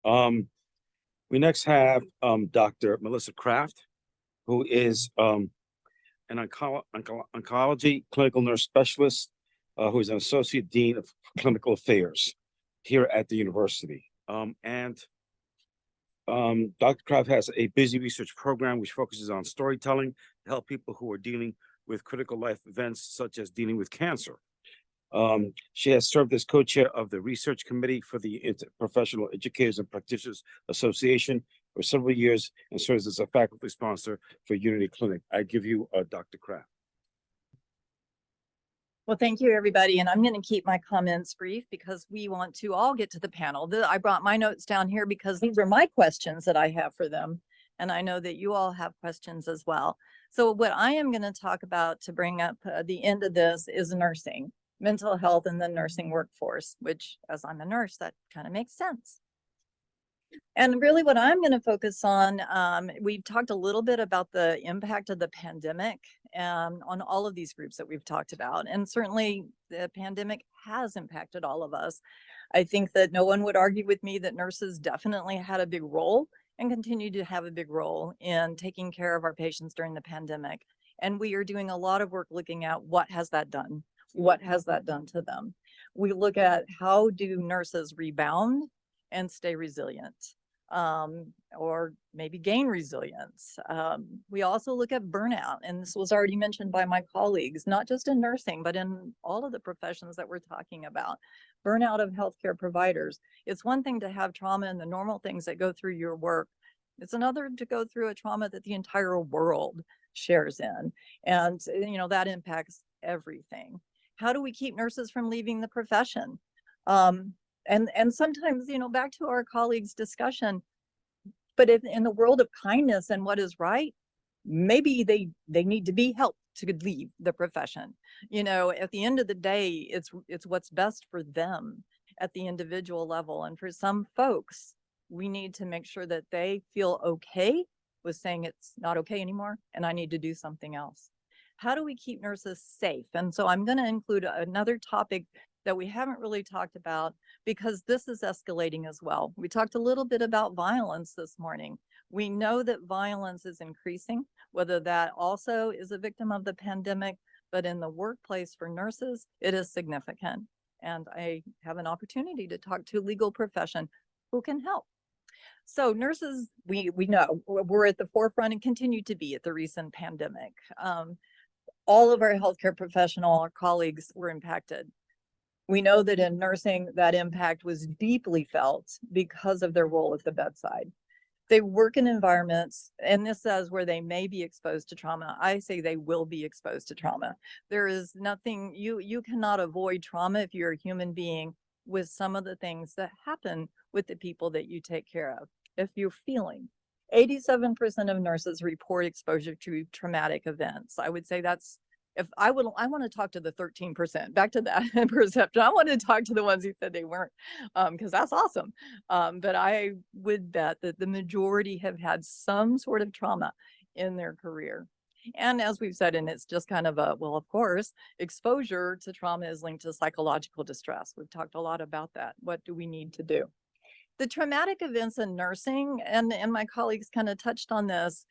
We next have Dr. Melissa Kraft, who is an oncology clinical nurse specialist, who is an associate dean of clinical affairs here at the university. Dr. Kraft has a busy research program which focuses on storytelling to help people who are dealing with critical life events, such as dealing with cancer. She has served as co-chair of the research committee for the Professional Educators and Practitioners Association for several years and serves as a faculty sponsor for Unity Clinic. I give you Dr. Kraft. Well, thank you, everybody. And I'm going to keep my comments brief because we want to all get to the panel. I brought my notes down here because these are my questions that I have for them. And I know that you all have questions as well. So what I am going to talk about to bring up the end of this is nursing, mental health, and the nursing workforce, which, as I'm a nurse, that kind of makes sense. And really what I'm going to focus on, we've talked a little bit about the impact of the pandemic on all of these groups that we've talked about. And certainly the pandemic has impacted all of us. I think that no one would argue with me that nurses definitely had a big role and continue to have a big role in taking care of our patients during the pandemic. And we are doing a lot of work looking at what has that done? What has that done to them? We look at how do nurses rebound and stay resilient, or maybe gain resilience. We also look at burnout, and this was already mentioned by my colleagues, not just in nursing, but in all of the professions that we're talking about. Burnout of healthcare providers. It's one thing to have trauma and the normal things that go through your work. It's another to go through a trauma that the entire world shares in. And, you know, that impacts everything. How do we keep nurses from leaving the profession? And sometimes, you know, back to our colleagues' discussion, but if in the world of kindness and what is right, maybe they need to be helped to leave the profession. You know, at the end of the day, it's what's best for them at the individual level. And for some folks, we need to make sure that they feel okay with saying it's not okay anymore and I need to do something else. How do we keep nurses safe? And so I'm going to include another topic that we haven't really talked about because this is escalating as well. We talked a little bit about violence this morning. We know that violence is increasing, whether that also is a victim of the pandemic, but in the workplace for nurses, it is significant. And I have an opportunity to talk to a legal profession who can help. So nurses, we know we're at the forefront and continue to be at the recent pandemic. All of our healthcare professional, our colleagues were impacted. We know that in nursing, that impact was deeply felt because of their role at the bedside. They work in environments, and this says where they may be exposed to trauma. I say they will be exposed to trauma. There is nothing, you cannot avoid trauma if you're a human being with some of the things that happen with the people that you take care of. If you're feeling, 87% of nurses report exposure to traumatic events. I would say that's, I want to talk to the 13%, back to that perception. I want to talk to the ones who said they weren't, because that's awesome. But I would bet that the majority have had some sort of trauma in their career. And as we've said, and it's just kind of a, well, of course, exposure to trauma is linked to psychological distress. We've talked a lot about that. What do we need to do? The traumatic events in nursing, and my colleagues kind of touched on this,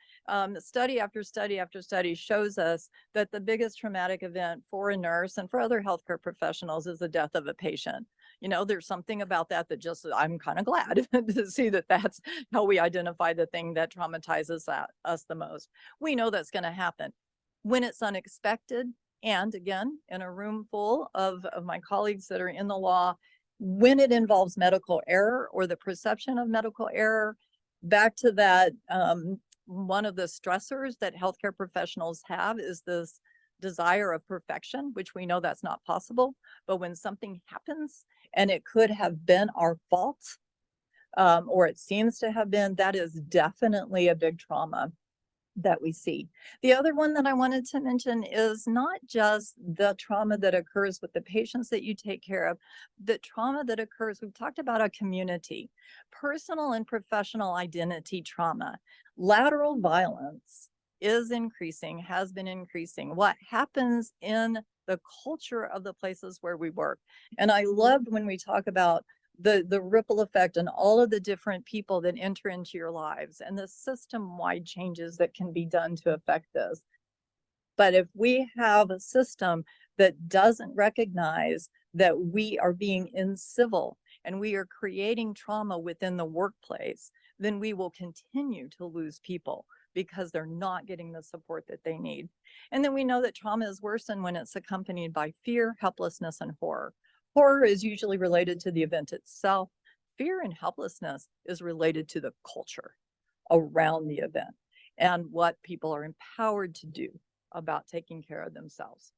study after study after study shows us that the biggest traumatic event for a nurse and for other healthcare professionals is the death of a patient. You know, there's something about that that just, I'm kind of glad to see that that's how we identify the thing that traumatizes us the most. We know that's going to happen when it's unexpected. And again, in a room full of my colleagues that are in the law, when it involves medical error or the perception of medical error, back to that, one of the stressors that healthcare professionals have is this desire of perfection, which we know that's not possible. But when something happens and it could have been our fault, or it seems to have been, that is definitely a big trauma that we see. The other one that I wanted to mention is not just the trauma that occurs with the patients that you take care of, the trauma that occurs, we've talked about a community, personal and professional identity trauma. Lateral violence is increasing, has been increasing. What happens in the culture of the places where we work. And I loved when we talk about the ripple effect and all of the different people that enter into your lives and the system-wide changes that can be done to affect this. But if we have a system that doesn't recognize that we are being incivil and we are creating trauma within the workplace, then we will continue to lose people because they're not getting the support that they need. And then we know that trauma is worsened when it's accompanied by fear, helplessness, and horror. Horror is usually related to the event itself. Fear and helplessness is related to the culture around the event and what people are empowered to do about taking care of themselves.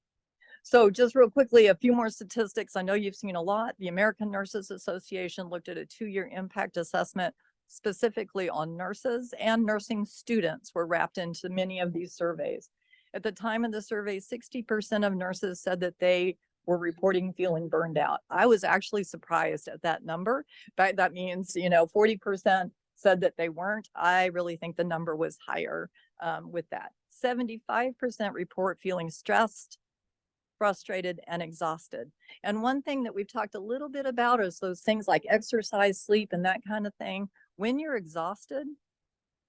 So just real quickly, a few more statistics. I know you've seen a lot. The American Nurses Association looked at a 2-year impact assessment specifically on nurses, and nursing students were wrapped into many of these surveys. At the time of the survey, 60% of nurses said that they were reporting feeling burned out. I was actually surprised at that number, but that means, 40% said that they weren't. I really think the number was higher with that. 75% report feeling stressed, frustrated, and exhausted. And one thing that we've talked a little bit about is those things like exercise, sleep, and that kind of thing. When you're exhausted,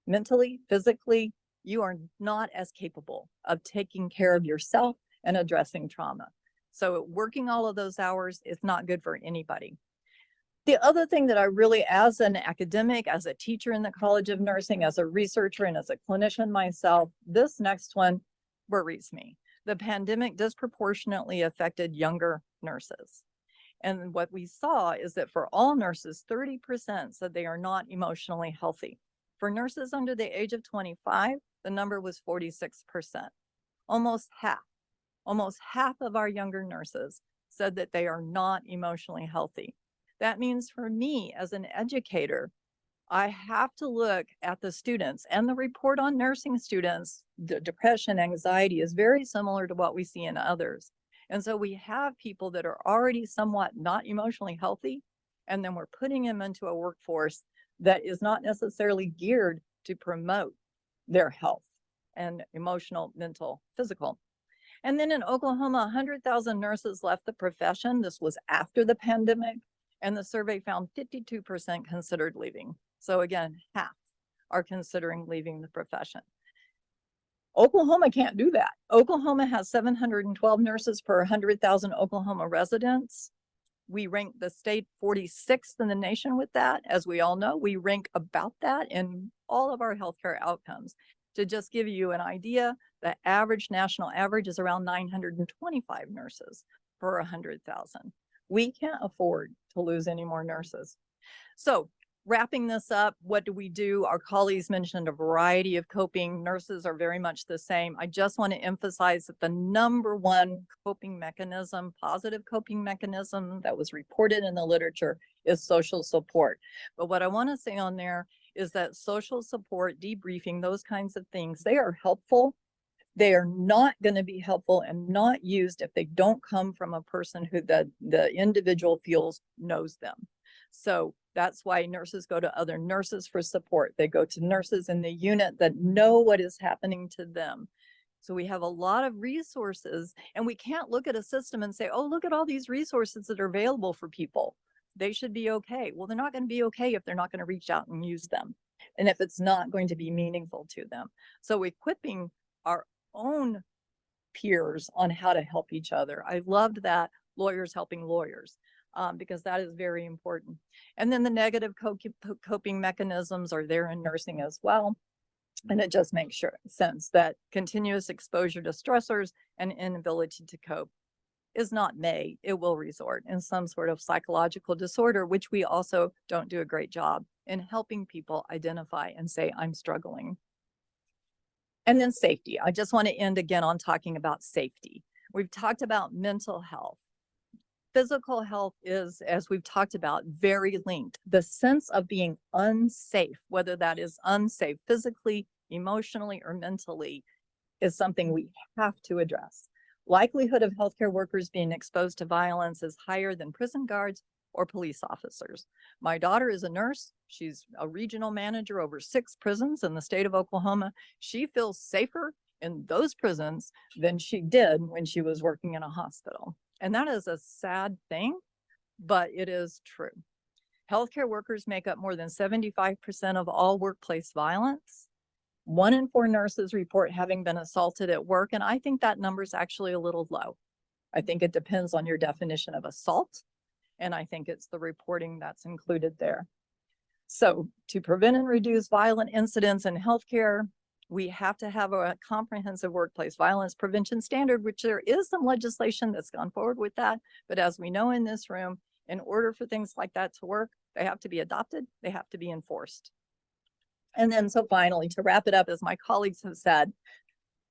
mentally, physically, you are not as capable of taking care of yourself and addressing trauma. So working all of those hours is not good for anybody. The other thing that I really, as an academic, as a teacher in the College of Nursing, as a researcher, and as a clinician myself, this next one worries me. The pandemic disproportionately affected younger nurses. And what we saw is that for all nurses, 30% said they are not emotionally healthy. For nurses under the age of 25, the number was 46%. Almost half of our younger nurses said that they are not emotionally healthy. That means for me as an educator, I have to look at the students, and the report on nursing students, the depression, anxiety is very similar to what we see in others. And so we have people that are already somewhat not emotionally healthy, and then we're putting them into a workforce that is not necessarily geared to promote their health and emotional, mental, physical. And then in Oklahoma, 100,000 nurses left the profession. This was after the pandemic, and the survey found 52% considered leaving. So again, half are considering leaving the profession. Oklahoma can't do that. Oklahoma has 712 nurses per 100,000 Oklahoma residents. We rank the state 46th in the nation with that. As we all know, we rank about that in all of our healthcare outcomes. To just give you an idea, the average national average is around 925 nurses per 100,000. We can't afford to lose any more nurses. So wrapping this up, what do we do? Our colleagues mentioned a variety of coping. Nurses are very much the same. I just want to emphasize that the number one coping mechanism, positive coping mechanism that was reported in the literature is social support. But what I want to say on there is that social support, debriefing, those kinds of things, they are helpful. They are not going to be helpful and not used if they don't come from a person who the individual feels knows them. So that's why nurses go to other nurses for support. They go to nurses in the unit that know what is happening to them. So we have a lot of resources, and we can't look at a system and say, oh, look at all these resources that are available for people. They should be okay. Well, they're not going to be okay if they're not going to reach out and use them, and if it's not going to be meaningful to them. So equipping our own peers on how to help each other. I loved that, lawyers helping lawyers, because that is very important. And then the negative coping mechanisms are there in nursing as well. And it just makes sense that continuous exposure to stressors and inability to cope is not may, it will resort in some sort of psychological disorder, which we also don't do a great job in helping people identify and say, I'm struggling. And then safety. I just want to end again on talking about safety. We've talked about mental health. Physical health is, as we've talked about, very linked. The sense of being unsafe, whether that is unsafe physically, emotionally, or mentally, is something we have to address. Likelihood of healthcare workers being exposed to violence is higher than prison guards or police officers. My daughter is a nurse. She's a regional manager over 6 prisons in the state of Oklahoma. She feels safer in those prisons than she did when she was working in a hospital. And that is a sad thing, but it is true. Healthcare workers make up more than 75% of all workplace violence. 1 in 4 nurses report having been assaulted at work, and I think that number is actually a little low. I think it depends on your definition of assault, and I think it's the reporting that's included there. So to prevent and reduce violent incidents in healthcare, we have to have a comprehensive workplace violence prevention standard, which there is some legislation that's gone forward with that. But as we know in this room, in order for things like that to work, they have to be adopted, they have to be enforced. And then so finally, to wrap it up, as my colleagues have said,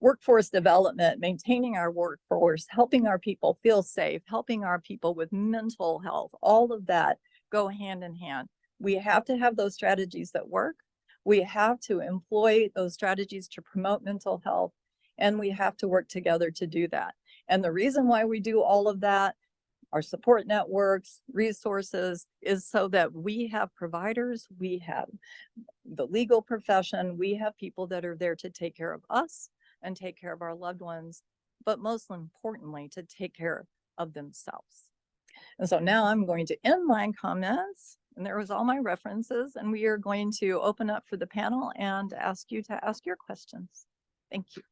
workforce development, maintaining our workforce, helping our people feel safe, helping our people with mental health, all of that go hand in hand. We have to have those strategies that work. We have to employ those strategies to promote mental health, and we have to work together to do that. And the reason why we do all of that, our support networks, resources, is so that we have providers, we have the legal profession, we have people that are there to take care of us and take care of our loved ones, but most importantly, to take care of themselves. And so now I'm going to end my comments, and there was all my references, and we are going to open up for the panel and ask you to ask your questions. Thank you.